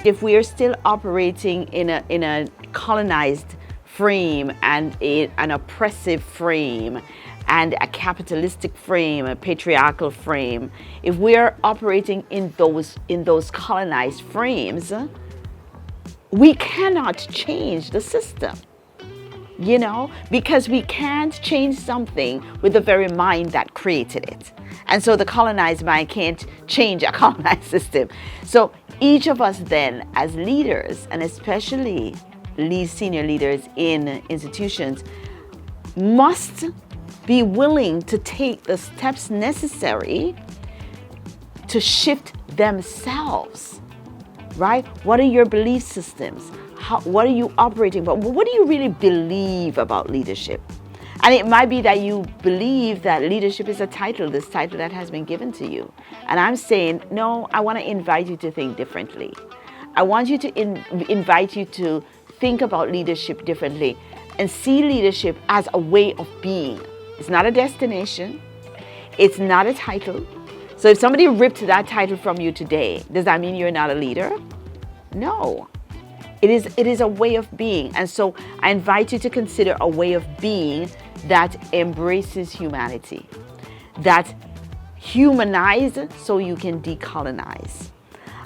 If we are still operating in a colonized frame and an oppressive frame and a capitalistic frame, a patriarchal frame, if we are operating in those colonized frames, we cannot change the system. Because we can't change something with the very mind that created it. And so the colonized mind can't change a colonized system. So each of us then, as leaders, and especially senior leaders in institutions, must be willing to take the steps necessary to shift themselves, right? What are your belief systems? What are you operating about? What do you really believe about leadership? And it might be that you believe that leadership is a title, this title that has been given to you. And I'm saying, no, I want to invite you to think differently. I want you to invite you to think about leadership differently and see leadership as a way of being. It's not a destination. It's not a title. So if somebody ripped that title from you today, does that mean you're not a leader? No. It is a way of being. And so I invite you to consider a way of being that embraces humanity, that humanizes so you can decolonize.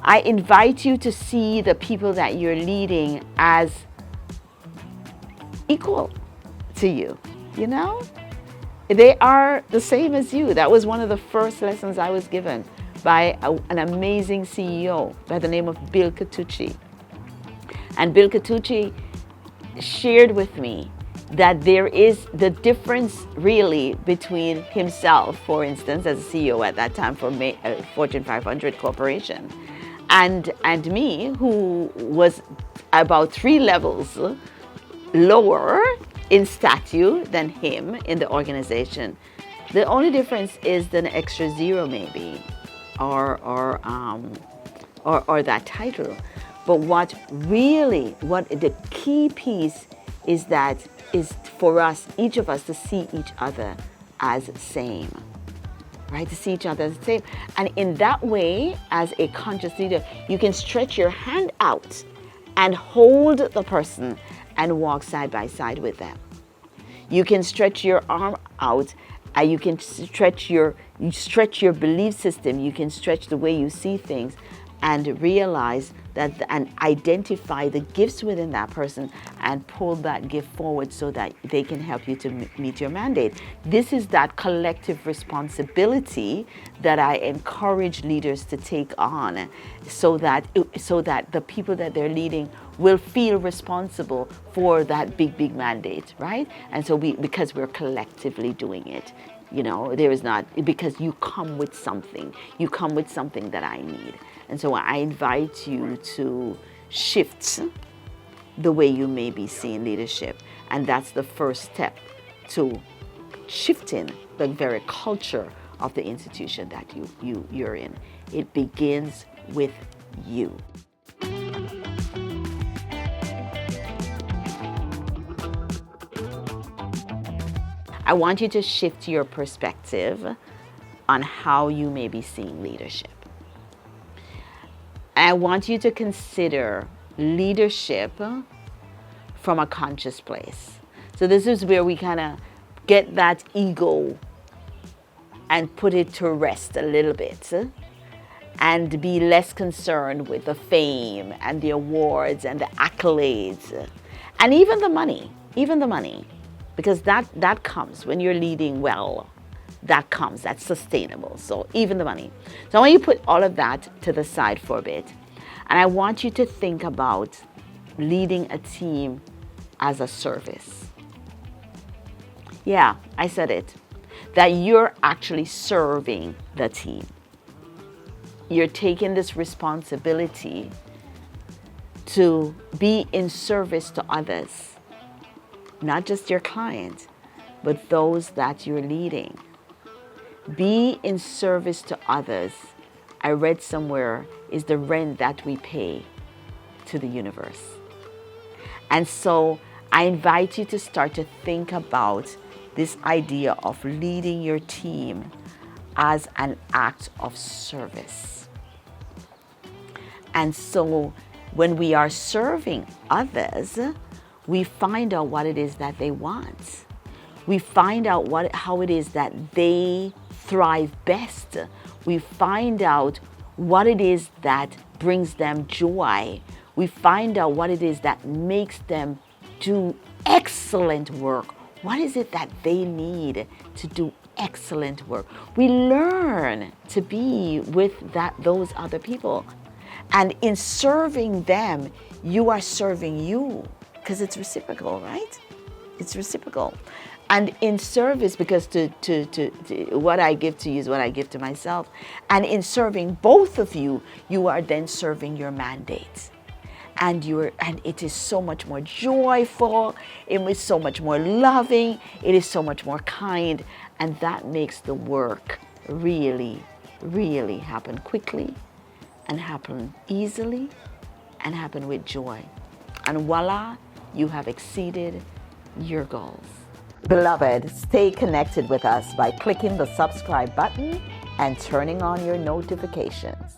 I invite you to see the people that you're leading as equal to you, They are the same as you. That was one of the first lessons I was given by an amazing CEO by the name of Bill Catucci. And Bill Catucci shared with me that there is the difference really between himself, for instance, as a CEO at that time for a Fortune 500 corporation, and me, who was about 3 levels lower in stature than him in the organization. The only difference is the extra 0 maybe, or that title. But what the key piece is for us, each of us, to see each other as same, right? To see each other as the same. And in that way, as a conscious leader, you can stretch your hand out and hold the person and walk side by side with them. You can stretch your arm out, and you can stretch your belief system. You can stretch the way you see things, and realize that and identify the gifts within that person and pull that gift forward so that they can help you to meet your mandate. This is that collective responsibility that I encourage leaders to take on, so that the people that they're leading will feel responsible for that big mandate, right? And so because we're collectively doing it. There is not, because you come with something that I need. And so I invite you to shift the way you may be seeing leadership. And that's the first step to shifting the very culture of the institution that you're in. It begins with you. I want you to shift your perspective on how you may be seeing leadership. I want you to consider leadership from a conscious place. So this is where we kind of get that ego and put it to rest a little bit, and be less concerned with the fame and the awards and the accolades and even the money. Because that comes when you're leading well. That's sustainable. So even the money. So I want you to put all of that to the side for a bit. And I want you to think about leading a team as a service. Yeah, I said it. That you're actually serving the team. You're taking this responsibility to be in service to others. Not just your client, but those that you're leading. Be in service to others. I read somewhere is the rent that we pay to the universe. And so I invite you to start to think about this idea of leading your team as an act of service. And so when we are serving others, we find out what it is that they want. We find out how it is that they thrive best. We find out what it is that brings them joy. We find out what it is that makes them do excellent work. What is it that they need to do excellent work? We learn to be with those other people. And in serving them, you are serving you, because it's reciprocal, right? It's reciprocal. And in service, because to what I give to you is what I give to myself. And in serving both of you, you are then serving your mandate. And it is so much more joyful, it is so much more loving, it is so much more kind, and that makes the work really, really happen quickly, and happen easily, and happen with joy. And voila, you have exceeded your goals. Beloved, stay connected with us by clicking the subscribe button and turning on your notifications.